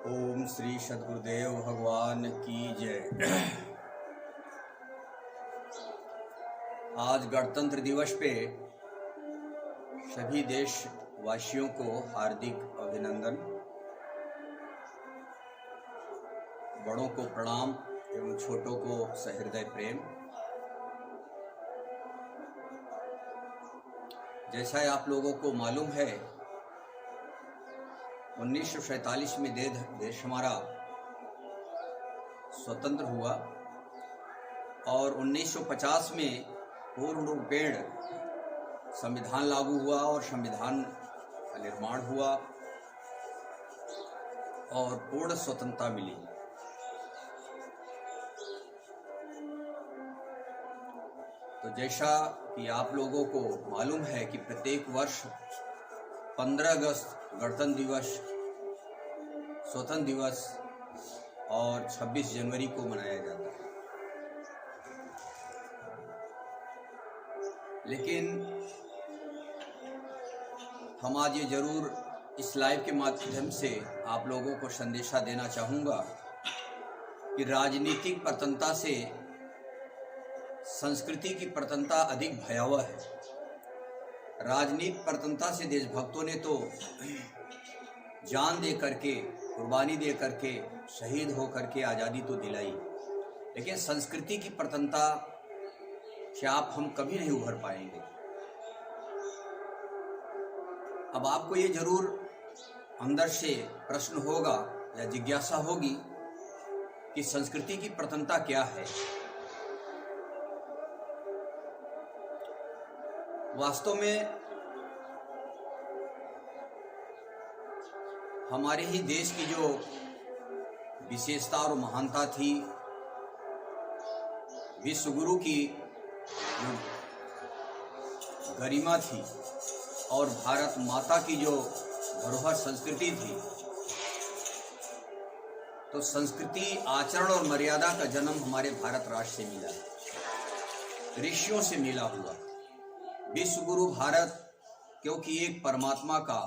ओम श्री सद्गुरुदेव भगवान की जय। आज गणतंत्र दिवस पे सभी देशवासियों को हार्दिक अभिनंदन, बड़ों को प्रणाम एवं छोटों को सहृदय प्रेम। जैसा आप लोगों को मालूम है, 1947 में देश हमारा स्वतंत्र हुआ और 1950 में पूर्ण रूपेण संविधान लागू हुआ और संविधान का निर्माण हुआ और पूर्ण स्वतंत्रता मिली। तो जैसा कि आप लोगों को मालूम है कि प्रत्येक वर्ष 15 अगस्त गणतंत्र दिवस, स्वतंत्र दिवस और 26 जनवरी को मनाया जाता है। लेकिन हम आज ये जरूर इस लाइव के माध्यम से आप लोगों को संदेशा देना चाहूँगा कि राजनीतिक प्रतंत्रता से संस्कृति की प्रतंत्रता अधिक भयावह है। राजनीतिक प्रतंत्रता से देशभक्तों ने तो जान दे करके, कुर्बानी दे करके, शहीद हो करके आज़ादी तो दिलाई, लेकिन संस्कृति की प्रतंत्रता से हम कभी नहीं उभर पाएंगे। अब आपको ये जरूर अंदर से प्रश्न होगा या जिज्ञासा होगी कि संस्कृति की प्रतंत्रता क्या है। वास्तव में हमारे ही देश की जो विशेषता और महानता थी, विश्वगुरु की जो गरिमा थी और भारत माता की जो धरोहर संस्कृति थी, तो संस्कृति, आचरण और मर्यादा का जन्म हमारे भारत राष्ट्र से मिला, ऋषियों से मिला हुआ। विश्वगुरु भारत, क्योंकि एक परमात्मा का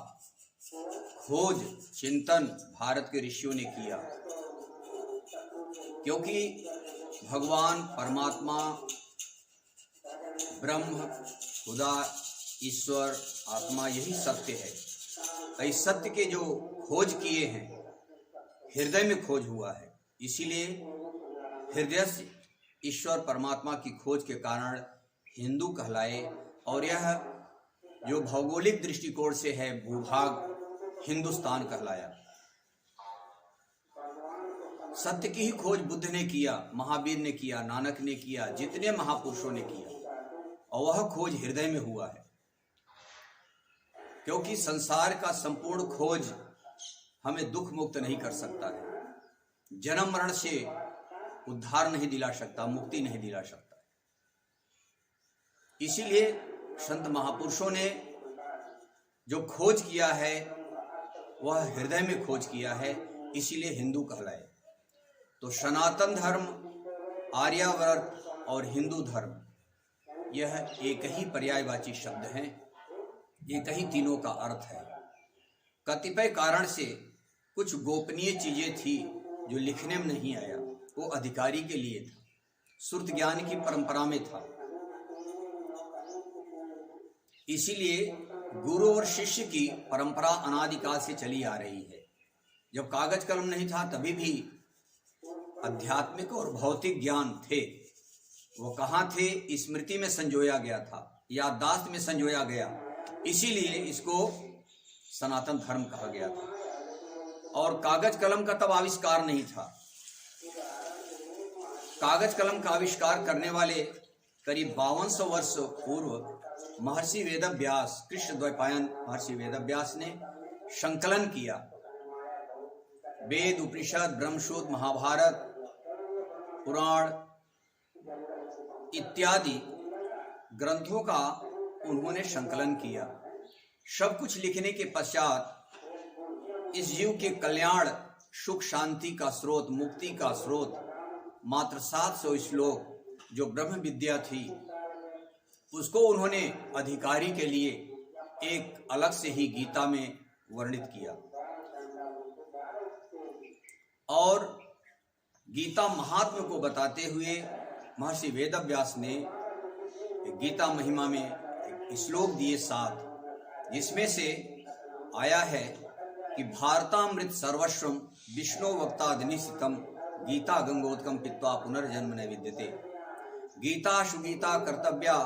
खोज चिंतन भारत के ऋषियों ने किया, क्योंकि भगवान परमात्मा, ब्रह्म, खुदा, ईश्वर, आत्मा यही सत्य है। इस सत्य के जो खोज किए हैं, हृदय में खोज हुआ है। इसीलिए हृदय से ईश्वर परमात्मा की खोज के कारण हिंदू कहलाए। और यह जो भौगोलिक दृष्टिकोण से है, भूभाग हिंदुस्तान कहलाया। सत्य की ही खोज बुद्ध ने किया, महावीर ने किया, नानक ने किया, जितने महापुरुषों ने किया, और वह खोज हृदय में हुआ है। क्योंकि संसार का संपूर्ण खोज हमें दुख मुक्त नहीं कर सकता है, जन्म मरण से उद्धार नहीं दिला सकता, मुक्ति नहीं दिला सकता। इसीलिए संत महापुरुषों ने जो खोज किया है वह हृदय में खोज किया है, इसीलिए हिंदू कहलाए। तो सनातन धर्म, आर्यावर्त और हिंदू धर्म, यह एक ही पर्यायवाची शब्द हैं, एक ही तीनों का अर्थ है। कतिपय कारण से कुछ गोपनीय चीजें थी जो लिखने में नहीं आया, वो अधिकारी के लिए था, श्रुत ज्ञान की परंपरा में था। इसीलिए गुरु और शिष्य की परंपरा अनादिकाल से चली आ रही है। जब कागज कलम नहीं था तभी भी आध्यात्मिक और भौतिक ज्ञान थे। वो कहाँ थे? स्मृति में संजोया गया था, याददाश्त में संजोया गया। इसीलिए इसको सनातन धर्म कहा गया था। और कागज कलम का तब आविष्कार नहीं था। कागज कलम का आविष्कार करने वाले करीब 5200 वर्ष पूर्व महर्षि वेदव्यास, कृष्ण द्वैपायन महर्षि वेदव्यास ने संकलन किया। वेद, उपनिषद, ब्रह्मसूत्र, महाभारत, पुराण इत्यादि ग्रंथों का उन्होंने संकलन किया। सब कुछ लिखने के पश्चात इस जीव के कल्याण, सुख, शांति का स्रोत, मुक्ति का स्रोत मात्र 700 श्लोक जो ब्रह्म विद्या थी, उसको उन्होंने अधिकारी के लिए एक अलग से ही गीता में वर्णित किया। और गीता महात्म्य को बताते हुए महर्षि वेदव्यास ने गीता महिमा में एक श्लोक दिए 7, जिसमें से आया है कि भारतामृत सर्वस्वम विष्णु वक्तादनिशितम गीता गंगोदकम पित्वा पुनर्जन्म न विद्यते गीता सुगीता कर्तव्या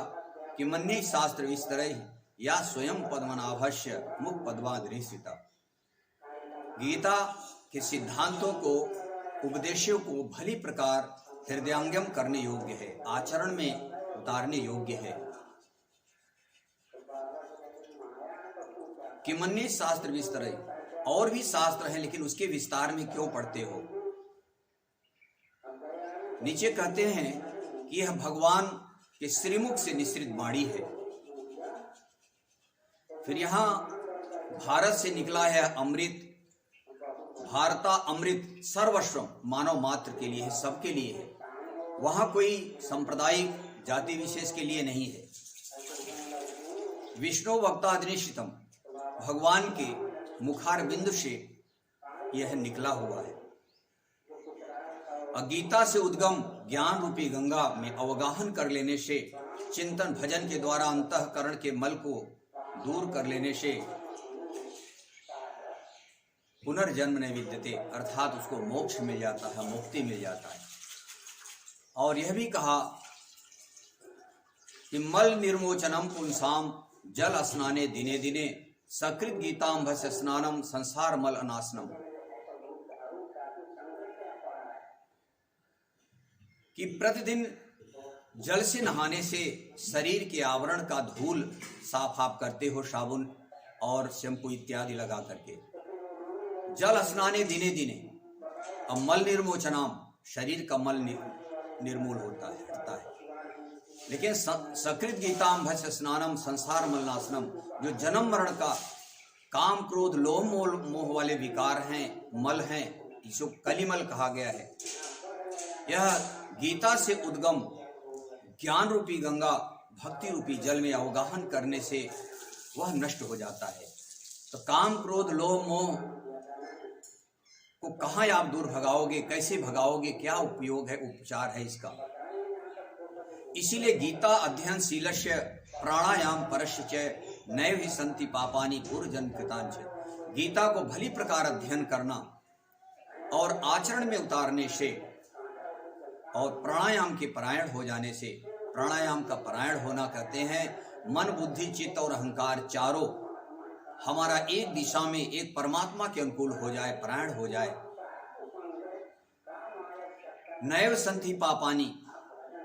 किमन्य शास्त्र विस्तरैः या स्वयं पद्मनाभस्य मुख पद्मादनिशिता। गीता के सिद्धांतों को, उपदेशों को भली प्रकार हृदयंगम करने योग्य है, आचरण में उतारने योग्य है। किमन्य शास्त्र विस्तरैः, और भी शास्त्र है लेकिन उसके विस्तार में क्यों पढ़ते हो। नीचे कहते हैं कि यह भगवान के श्रीमुख से निश्रित वाणी है। फिर यहां भारत से निकला है अमृत, भारता अमृत सर्वस्व मानव मात्र के लिए है, सबके लिए है। वहां कोई सांप्रदायिक जाति विशेष के लिए नहीं है। विष्णु वक्तादनिशितम, भगवान के मुखार बिंदु से यह निकला हुआ है। गीता से उद्गम ज्ञान रूपी गंगा में अवगाहन कर लेने से, चिंतन भजन के द्वारा अंतःकरण के मल को दूर कर लेने से पुनर्जन्म न विद्यते, अर्थात उसको मोक्ष मिल जाता है, मुक्ति मिल जाता है। और यह भी कहा कि मल निर्मोचनम पुंसाम जल स्नाने दिने दिने सकृत गीतांभस्य स्नानम संसार मल अनाशनम, कि प्रतिदिन जल से नहाने से शरीर के आवरण का धूल साफ आप करते हो, साबुन और शैम्पू इत्यादि लगा करके। जल स्नाने दिने दिने, अब मल निर्मोचनाम, शरीर का मल निर्मूल होता है। लेकिन सकृत गीतांभस्य स्नानम संसार मल नाशनम, जो जन्म मरण का काम क्रोध लोभ मोह वाले विकार हैं, मल हैं, इसको कलिमल कहा गया है। यह गीता से उद्गम ज्ञान रूपी गंगा भक्ति रूपी जल में अवगाहन करने से वह नष्ट हो जाता है। तो काम क्रोध लोभ मोह को कहाँ आप दूर भगाओगे, कैसे भगाओगे, क्या उपयोग है, उपचार है इसका। इसीलिए गीता अध्ययन शीलस्य प्राणायाम परस्य च नैव हि सन्ति पापानि पूर्वजन्म कृतांच। गीता को भली प्रकार अध्ययन करना और आचरण में उतारने से और प्राणायाम के परायण हो जाने से, प्राणायाम का परायण होना कहते हैं मन बुद्धि चित्त और अहंकार चारों हमारा एक दिशा में एक परमात्मा के अनुकूल हो जाए, परायण हो जाए। नैव सन्ति पापानि,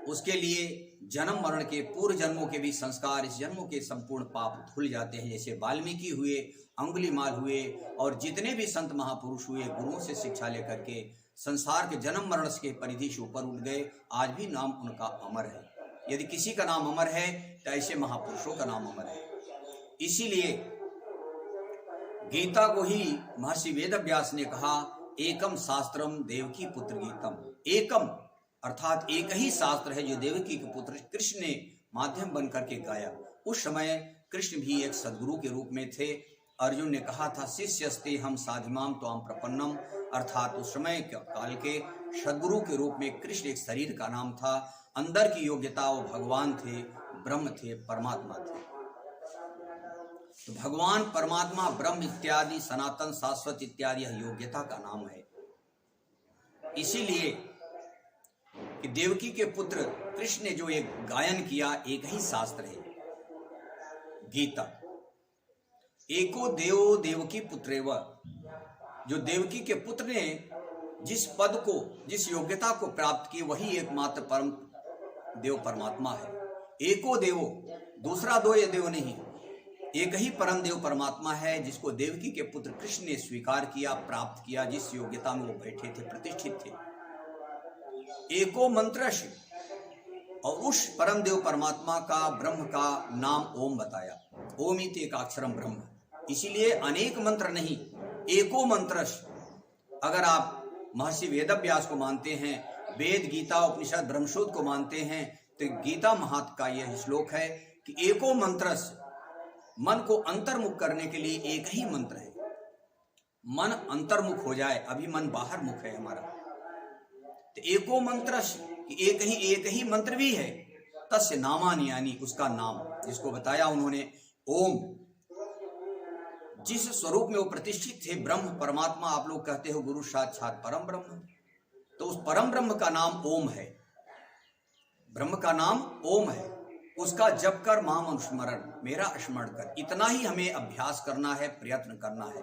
उसके लिए जन्म मरण के पूर्व जन्मों के भी संस्कार, इस जन्मों के संपूर्ण पाप धुल जाते हैं। जैसे वाल्मीकि हुए, अंगुलीमाल हुए और जितने भी संत महापुरुष हुए, गुरुओं से शिक्षा लेकर के संसार के जन्म मरण के परिधि से ऊपर उठ गए। आज भी नाम उनका अमर है। यदि किसी का नाम अमर है तो ऐसे महापुरुषों का नाम अमर है। इसीलिए गीता को ही महर्षि वेदव्यास ने कहा एकम शास्त्रम देवकी पुत्र गीतम। एकम अर्थात एक ही शास्त्र है जो देवकी के पुत्र कृष्ण ने माध्यम बनकर के गाया। उस समय कृष्ण भी एक सद्गुरु के रूप में थे। अर्जुन ने कहा था शिष्यस्ते हम साधिमाम त्वाम प्रपन्नम, अर्थात उस समय काल के सद्गुरु के रूप में कृष्ण एक शरीर का नाम था। अंदर की योग्यता वो भगवान थे, ब्रह्म थे, परमात्मा थे। तो भगवान, परमात्मा, ब्रह्म इत्यादि, सनातन, शाश्वत इत्यादि यह योग्यता का नाम है। इसीलिए कि देवकी के पुत्र कृष्ण ने जो एक गायन किया, एक ही शास्त्र है गीता। एको देवो देवकी पुत्रेव, जो देवकी के पुत्र ने जिस पद को, जिस योग्यता को प्राप्त की, वही एकमात्र परम देव परमात्मा है। एको देवो, दूसरा दो ये देव नहीं, एक ही परम देव परमात्मा है जिसको देवकी के पुत्र कृष्ण ने स्वीकार किया, प्राप्त किया, जिस योग्यता में वो बैठे थे, प्रतिष्ठित थे। एको मंत्रश, और उस परम देव परमात्मा का, ब्रह्म का नाम ओम बताया। ओम इति एक अक्षरम ब्रह्म, इसीलिए अनेक मंत्र नहीं, एको मंत्रश। अगर आप महर्षि वेदव्यास को मानते हैं, वेद गीता उपनिषद ब्रह्मसूत्र को मानते हैं, तो गीता महात्म का यह श्लोक है कि एको मंत्रश, मन को अंतर्मुख करने के लिए एक ही मंत्र है। मन अंतर्मुख हो जाए, अभी मन बाहर मुख है हमारा। तो एको मंत्र, एक ही मंत्र भी है, तस्य नामानि, यानी उसका नाम जिसको बताया उन्होंने, ओम। जिस स्वरूप में वो प्रतिष्ठित थे, ब्रह्म परमात्मा, आप लोग कहते हो गुरु साक्षात परम ब्रह्म, तो उस परम ब्रह्म का नाम ओम है, ब्रह्म का नाम ओम है। उसका जप कर माम अनुस्मरण, मेरा स्मरण कर, इतना ही हमें अभ्यास करना है, प्रयत्न करना है।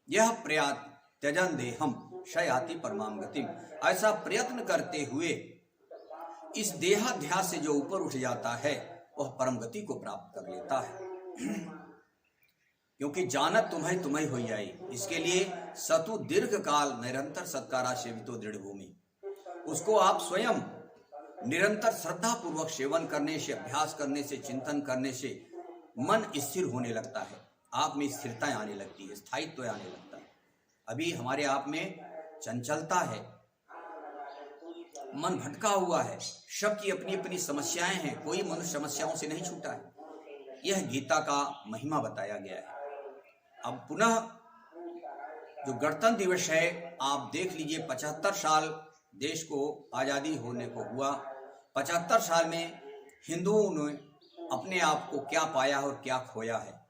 यह प्रयात त्यजन देहम शयाति परमाम गतिम, ऐसा प्रयत्न करते हुए इस देहाध्यास से जो ऊपर उठ जाता है वह परम गति को प्राप्त कर लेता है। क्योंकि जानत तुम्हें तुम्हें हो जाई, इसके लिए सतु दीर्घ काल निरंतर सत्कारा सेवितो दृढ़ भूमि, उसको आप स्वयं निरंतर श्रद्धा पूर्वक सेवन करने से, अभ्यास करने से, चिंतन करने से मन स्थिर होने लगता है, आप में स्थिरता आने लगती है, स्थायित्व आने लगता है। अभी हमारे आप में चंचलता है, मन भटका हुआ है, सबकी अपनी अपनी समस्याएं हैं, कोई मनुष्य समस्याओं से नहीं छूटा है। यह गीता का महिमा बताया गया है। अब पुनः जो गणतंत्र दिवस है, आप देख लीजिए, 75 साल देश को आजादी होने को हुआ। 75 साल में हिंदुओं ने अपने आप को क्या पाया और क्या खोया है।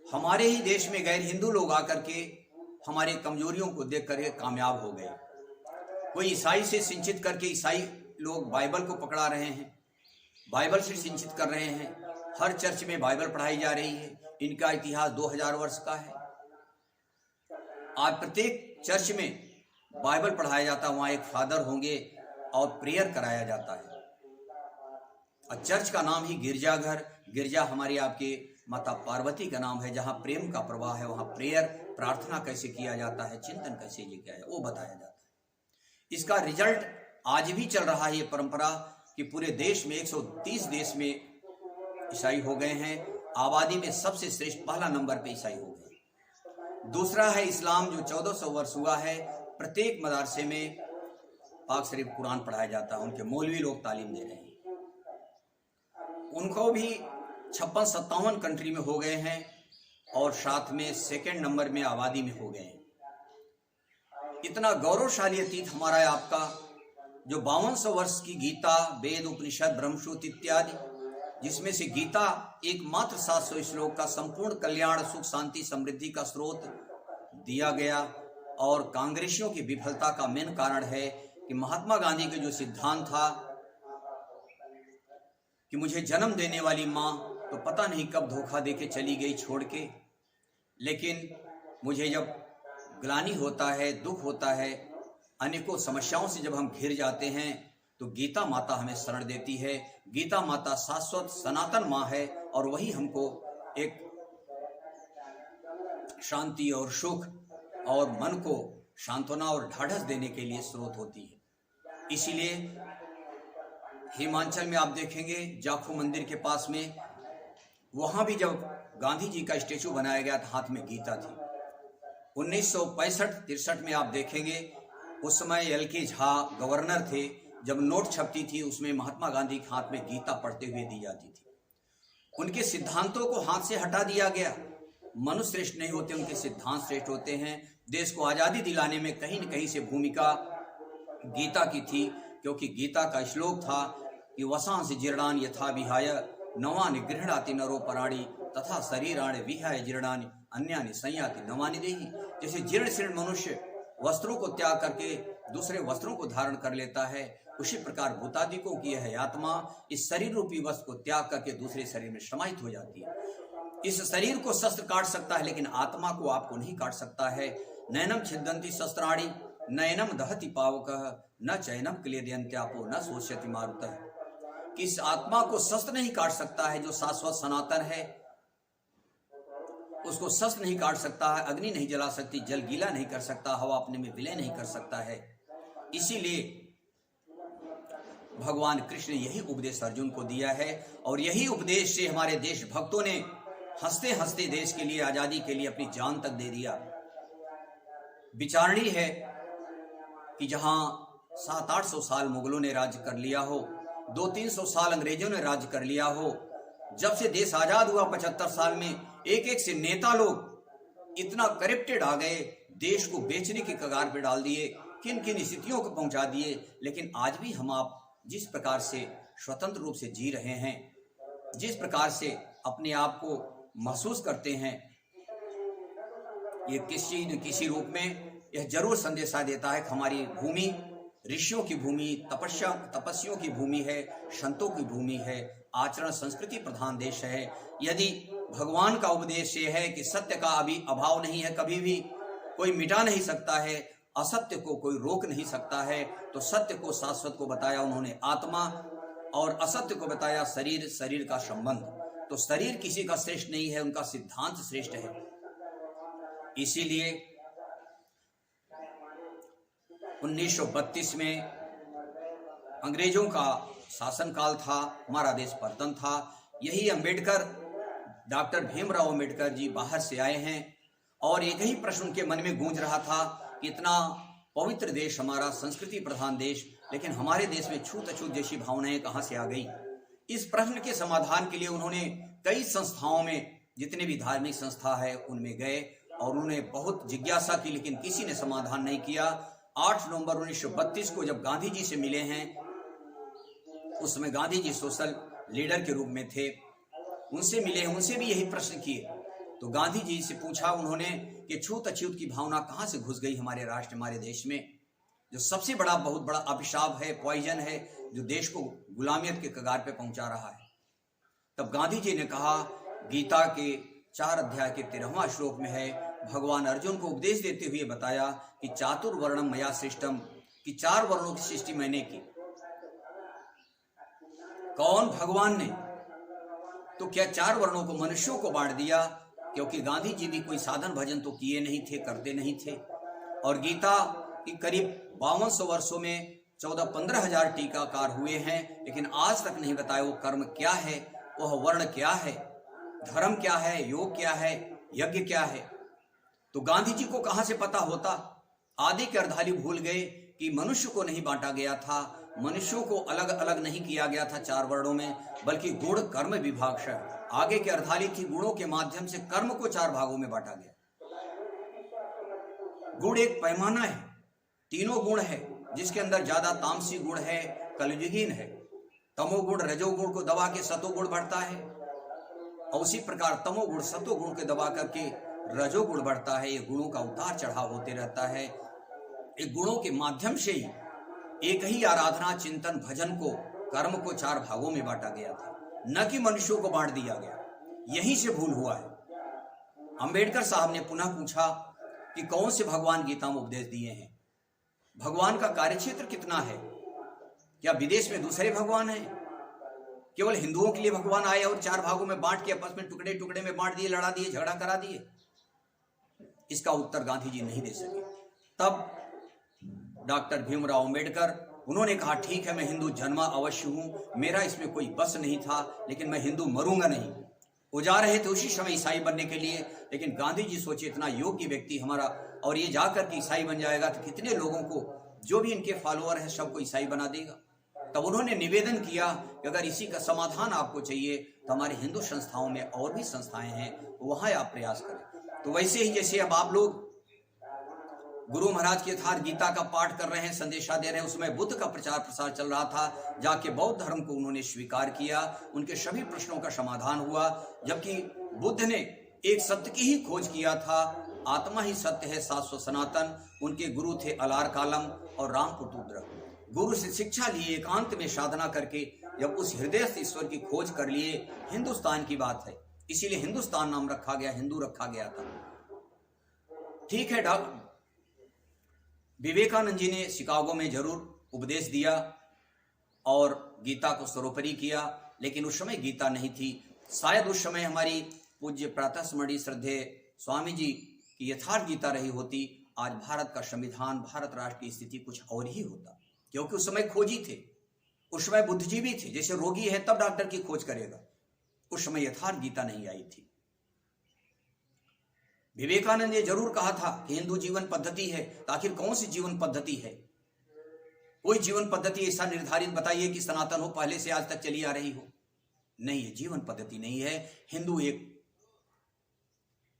हमारे ही देश में गैर हिंदू लोग आकर के हमारी कमजोरियों को देख करके कामयाब हो गए। कोई ईसाई से सिंचित करके, ईसाई लोग बाइबल को पकड़ा रहे हैं, बाइबल से सिंचित कर रहे हैं, हर चर्च में बाइबल पढ़ाई जा रही है। इनका इतिहास 2000 वर्ष का है। आज प्रत्येक चर्च में बाइबल पढ़ाया जाता है, वहाँ एक फादर होंगे और प्रेयर कराया जाता है। और चर्च का नाम ही गिरजाघर, गिरजा हमारी आपके माता पार्वती का नाम है, जहाँ प्रेम का प्रवाह है, वहाँ प्रेयर, प्रार्थना कैसे किया जाता है, चिंतन कैसे किया जाए, वो बताया जाता है। इसका रिजल्ट आज भी चल रहा है ये परंपरा कि पूरे देश में 130 देश में ईसाई हो गए हैं। आबादी में सबसे श्रेष्ठ पहला नंबर पे ईसाई हो गए। दूसरा है इस्लाम, जो 1400 वर्ष हुआ है। प्रत्येक मदरसे में पाक शरीफ कुरान पढ़ाया जाता है, उनके मौलवी लोग तालीम दे रहे हैं। उनको भी 56-57 कंट्री में हो गए हैं और साथ में सेकंड नंबर में आबादी में हो गए हैं। इतना गौरवशाली अतीत हमारा है आपका, जो 5200 वर्ष की गीता, वेद, उपनिषद, ब्रह्मसूत्र इत्यादि, जिसमें से गीता एकमात्र 700 श्लोक का संपूर्ण कल्याण, सुख, शांति, समृद्धि का स्रोत दिया गया। और कांग्रेसियों की विफलता का मेन कारण है कि महात्मा गांधी के जो सिद्धांत था कि मुझे जन्म देने वाली माँ तो पता नहीं कब धोखा देके चली गई छोड़ के, लेकिन मुझे जब ग्लानि होता है, दुख होता है, अनेकों समस्याओं से जब हम घिर जाते हैं तो गीता माता हमें शरण देती है। गीता माता शाश्वत सनातन माँ है और वही हमको एक शांति और सुख और मन को सांत्वना और ढाढ़स देने के लिए स्रोत होती है। इसीलिए हिमाचल में आप देखेंगे जाखू मंदिर के पास में, वहां भी जब गांधी जी का स्टेचू बनाया गया था, हाथ में गीता थी। 1965-63 में आप देखेंगे, उस समय LK झा गवर्नर थे, जब नोट छपती थी उसमें महात्मा गांधी के हाथ में गीता पढ़ते हुए दी जाती थी। उनके सिद्धांतों को हाथ से हटा दिया गया। मनुष्य श्रेष्ठ नहीं होते, उनके सिद्धांत श्रेष्ठ होते हैं। देश को आजादी दिलाने में कहीं न कहीं से भूमिका गीता की थी, क्योंकि गीता का श्लोक था कि वसांस जीर्णानि यथा विहाय नवानि गृह्णाति नरो पराणि तथा शरीराणि विहाय जीर्णानि अन्यानि संयाति नवानि देहि। जैसे जीर्ण शीर्ण मनुष्य वस्त्रों को त्याग करके दूसरे वस्त्रों को धारण कर लेता है, उसी प्रकार भूतादिकों की यह आत्मा इस शरीर रूपी वस्त्र को त्याग करके दूसरे शरीर में समाहित हो जाती है। इस शरीर को शस्त्र काट सकता है, लेकिन आत्मा को आपको नहीं काट सकता है। नैनम छिद्दन्ति शस्त्राणि नयनम दहति पावकः न चैनम क्लेदयन्त्यापो न शोष्यति मारुतः। कि इस आत्मा को शस्त्र नहीं काट सकता है, जो शाश्वत सनातन है, उसको शस्त्र नहीं काट सकता है, अग्नि नहीं जला सकती, जल गीला नहीं कर सकता, हवा अपने में विलय नहीं कर सकता है। इसीलिए भगवान कृष्ण ने यही उपदेश अर्जुन को दिया है और यही उपदेश से हमारे देश भक्तों ने हंसते हंसते देश के लिए, आजादी के लिए अपनी जान तक दे दिया। विचारणीय है कि जहां 700-800 साल मुगलों ने राज्य कर लिया हो, 200-300 साल अंग्रेजों ने राज्य कर लिया हो, जब से देश आजाद हुआ 75 साल में एक एक से नेता लोग इतना करप्टेड आ गए, देश को बेचने के कगार पे डाल दिए, किन किन स्थितियों को पहुंचा दिए। लेकिन आज भी हम आप जिस प्रकार से स्वतंत्र रूप से जी रहे हैं, जिस प्रकार से अपने आप को महसूस करते हैं, ये किसी न किसी रूप में यह जरूर संदेशा देता है कि हमारी भूमि ऋषियों की भूमि, तपस्वियों की भूमि है, संतों की भूमि है, आचरण संस्कृति प्रधान देश है। यदि भगवान का उपदेश ये है कि सत्य का अभी अभाव नहीं है, कभी भी कोई मिटा नहीं सकता है, असत्य को कोई रोक नहीं सकता है, तो सत्य को, शाश्वत को बताया उन्होंने आत्मा, और असत्य को बताया शरीर, शरीर का संबंध। तो शरीर किसी का श्रेष्ठ नहीं है, उनका सिद्धांत श्रेष्ठ है। इसीलिए 1932 में अंग्रेजों का शासनकाल था, हमारा देश पतन था। यही अंबेडकर, डॉक्टर भीमराव अंबेडकर जी बाहर से आए हैं और एक ही प्रश्न उनके मन में गूंज रहा था कि इतना पवित्र देश हमारा, संस्कृति प्रधान देश, लेकिन हमारे देश में छूत अछूत जैसी भावनाएं कहां से आ गई। इस प्रश्न के समाधान के लिए उन्होंने कई संस्थाओं में, जितने भी धार्मिक संस्था है उनमें गए और उन्होंने बहुत जिज्ञासा की, लेकिन किसी ने समाधान नहीं किया। 8 नवंबर 1932 को जब गांधी जी से मिले हैं, उस समय गांधी जी सोशल लीडर के रूप में थे, उनसे मिले, उनसे भी यही प्रश्न किए। तो गांधी जी से पूछा उन्होंने कि छूत अछूत की भावना कहां से घुस गई हमारे राष्ट्र, हमारे देश में, जो सबसे बड़ा, बहुत बड़ा अभिशाप है, पॉइजन है, जो देश को गुलामियत के कगार पे पहुंचा रहा है। तब गांधी जी ने कहा, गीता के 4 अध्याय के 13वां श्लोक में है, भगवान अर्जुन को उपदेश देते हुए बताया कि चातुर्वर्णम मया सृष्टम, कि 4 वर्णों की सृष्टि मैंने की। कौन? भगवान ने। तो क्या 4 वर्णों को मनुष्यों को बांट दिया? क्योंकि गांधी जी भी कोई साधन भजन तो किए नहीं थे, करते नहीं थे, और गीता की करीब 5200 वर्षों में 14-15 हजार टीकाकार हुए हैं, लेकिन आज तक नहीं बताया वो कर्म क्या है, वह वर्ण क्या है, धर्म क्या है, योग क्या है, यज्ञ क्या है। तो गांधी जी को कहां से पता होता? आदि के अर्धाली भूल गए कि मनुष्य को नहीं बांटा गया था, मनुष्यों को अलग अलग नहीं किया गया था 4 वर्णों में, बल्कि गुण कर्म विभाग से आगे के अर्धाली थी, गुणों के माध्यम से कर्म को 4 भागों में बांटा गया। गुण एक पैमाना है, तीनों गुण है, जिसके अंदर ज्यादा तामसी गुण है, कलयुगीन है। तमोगुण रजोगुण को दबा के सतोगुण बढ़ता है, और उसी प्रकार तमोगुण सतोगुण के दबा करके रजोगुण बढ़ता है। ये गुणों का उतार चढ़ाव होते रहता है। एक गुणों के माध्यम से ही एक ही आराधना, चिंतन, भजन को, कर्म को 4 भागों में बांटा गया था, न कि मनुष्यों को बांट दिया गया। यहीं से भूल हुआ है। अंबेडकर साहब ने पुनः पूछा कि कौन से भगवान गीता में उपदेश दिए हैं, भगवान का कार्यक्षेत्र कितना है, क्या विदेश में दूसरे भगवान हैं, केवल हिंदुओं के लिए भगवान आए और 4 भागों में बांट के आपस में टुकड़े टुकड़े में बांट दिए, लड़ा दिए, झगड़ा करा दिए? इसका उत्तर गांधी जी नहीं दे सके। तब डॉक्टर भीमराव अंबेडकर, उन्होंने कहा, ठीक है, मैं हिंदू जन्मा अवश्य हूं, मेरा इसमें कोई बस नहीं था, लेकिन मैं हिंदू मरूंगा नहीं। वो जा रहे थे उसी समय ईसाई बनने के लिए, लेकिन गांधी जी सोचे इतना योग्य व्यक्ति हमारा, और ये जाकर के ईसाई बन जाएगा तो कितने लोगों को, जो भी इनके फॉलोअर है, सबको ईसाई बना देगा। तब उन्होंने निवेदन किया कि अगर इसी का समाधान आपको चाहिए तो हमारे हिंदू संस्थाओं में और भी संस्थाएं हैं, वहां आप प्रयास करें। तो वैसे ही जैसे अब आप लोग गुरु महाराज के यथार्थ गीता का पाठ कर रहे हैं, संदेशा दे रहे हैं, उसमें बुद्ध का प्रचार प्रसार चल रहा था, जाके बौद्ध धर्म को उन्होंने स्वीकार किया, उनके सभी प्रश्नों का समाधान हुआ। जबकि बुद्ध ने एक सत्य की ही खोज किया था, आत्मा ही सत्य है, शाश्वत सनातन। उनके गुरु थे अलार कालम और रामपुतुद्र। गुरु से शिक्षा लिए, एकांत में साधना करके जब उस हृदय ईश्वर की खोज कर लिए, हिंदुस्तान की बात है, इसीलिए हिंदुस्तान नाम रखा गया, हिंदू रखा गया था। ठीक है, डॉक्टर विवेकानंद जी ने शिकागो में जरूर उपदेश दिया और गीता को सर्वोपरि किया, लेकिन उस समय गीता नहीं थी। शायद उस समय हमारी पूज्य प्रातः स्मरणीय श्रद्धेय स्वामी जी की यथार्थ गीता रही होती, आज भारत का संविधान, भारत राष्ट्र की स्थिति कुछ और ही होता, क्योंकि उस समय खोजी थे, उस समय बुद्धिजीवी थे। जैसे रोगी है तब डॉक्टर की खोज करेगा, उस समय यथार्थ गीता नहीं आई थी। विवेकानंद ने जरूर कहा था कि हिंदू जीवन पद्धति है, तो आखिर कौन सी जीवन पद्धति है? कोई जीवन पद्धति ऐसा निर्धारित बताइए कि सनातन हो, पहले से आज तक चली आ रही हो। नहीं, ये जीवन पद्धति नहीं है। हिंदू एक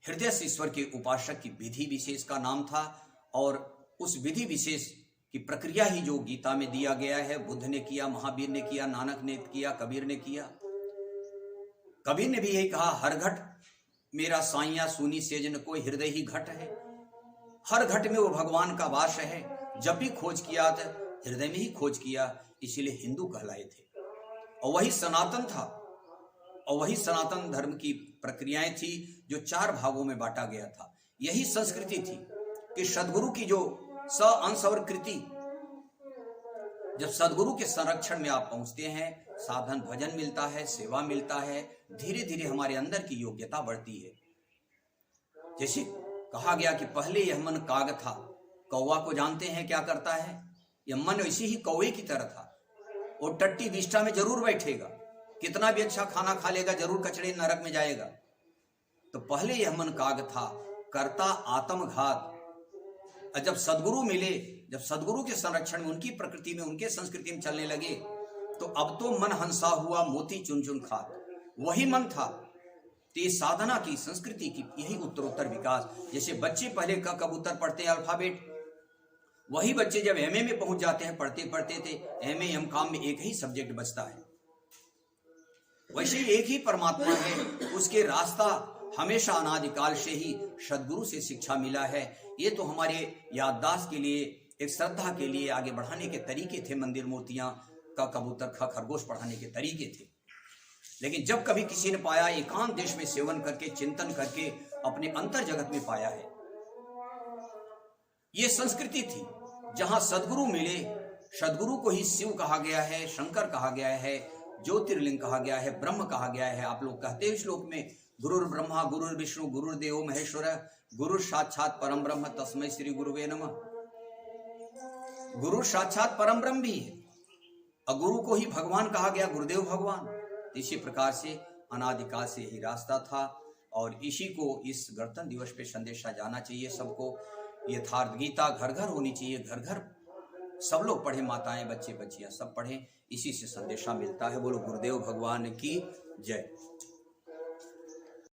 हृदय से ईश्वर के उपासक की विधि विशेष का नाम था। और उस विधि विशेष की प्रक्रिया ही जो गीता में दिया गया है, बुद्ध ने किया, महावीर ने किया, नानक ने किया, कबीर ने किया। कबीर ने भी यही कहा, हर घट मेरा साइया सुनी सेज न कोई, हृदय ही घट है। हर घट में वो भगवान का वास है। जब भी खोज किया तो हृदय में ही खोज किया, इसीलिए हिंदू कहलाए थे। और वही सनातन था, और वही सनातन धर्म की प्रक्रियाएं थी जो 4 भागों में बांटा गया था। यही संस्कृति थी कि सदगुरु की जो स अंश और कृति, जब सदगुरु के संरक्षण में आप पहुंचते हैं, साधन भजन मिलता है, सेवा मिलता है, धीरे धीरे हमारे अंदर की योग्यता बढ़ती है। जैसे कहा गया कि पहले यह मन काग था। कौवा को जानते हैं क्या करता है? यह मन वैसे ही कौवे की तरह था। वो टट्टी विष्ठा में जरूर बैठेगा, कितना भी अच्छा खाना खा लेगा, जरूर कचड़े नरक में जाएगा। तो पहले यह मन काग था, करता आत्मघात। और जब सदगुरु मिले, जब सदगुरु के संरक्षण में, उनकी प्रकृति में, उनके संस्कृति में चलने लगे, तो अब तो मन हंसा हुआ मोती चुन चुन खात, वही मन था। तो ये साधना की, संस्कृति की यही उत्तरोत्तर विकास। जैसे बच्चे पहले का कबूतर पढ़ते हैं अल्फाबेट, वही बच्चे जब एमए में पहुंच जाते हैं, पढ़ते पढ़ते थे एमए एमकॉम में एक ही सब्जेक्ट बचता है। वैसे एक ही परमात्मा है, उसके रास्ता हमेशा अनादिकाल से ही सदगुरु से शिक्षा मिला है। ये तो हमारे याददाश्त के लिए, एक श्रद्धा के लिए आगे बढ़ाने के तरीके थे। मंदिर मूर्तियां का, कबूतर का, खरगोश पढ़ाने के तरीके थे। लेकिन जब कभी किसी ने पाया, एकांत देश में सेवन करके, चिंतन करके अपने अंतर जगत में पाया है। ये संस्कृति थी जहां सदगुरु मिले। सदगुरु को ही शिव कहा गया है, शंकर कहा गया है, ज्योतिर्लिंग कहा गया है, ब्रह्म कहा गया है। आप लोग कहते हैं श्लोक में, गुरुर् ब्रह्मा गुरुर्विष्णु गुरुर्देवो महेश्वर गुरु साक्षात परम ब्रह्म तस्मै श्री गुरुवे नमः। गुरु साक्षात परम ब्रह्म भी है, और गुरु को ही भगवान कहा गया, गुरुदेव भगवान। इसी प्रकार से अनादिकाल से यही रास्ता था, और इसी को इस गणतंत्र दिवस पे संदेशा जाना चाहिए सबको। यथार्थ गीता घर घर होनी चाहिए, घर घर सब लोग पढ़े, माताएं, बच्चे बच्चियां सब पढ़ें, इसी से संदेशा मिलता है। बोलो गुरुदेव भगवान की जय।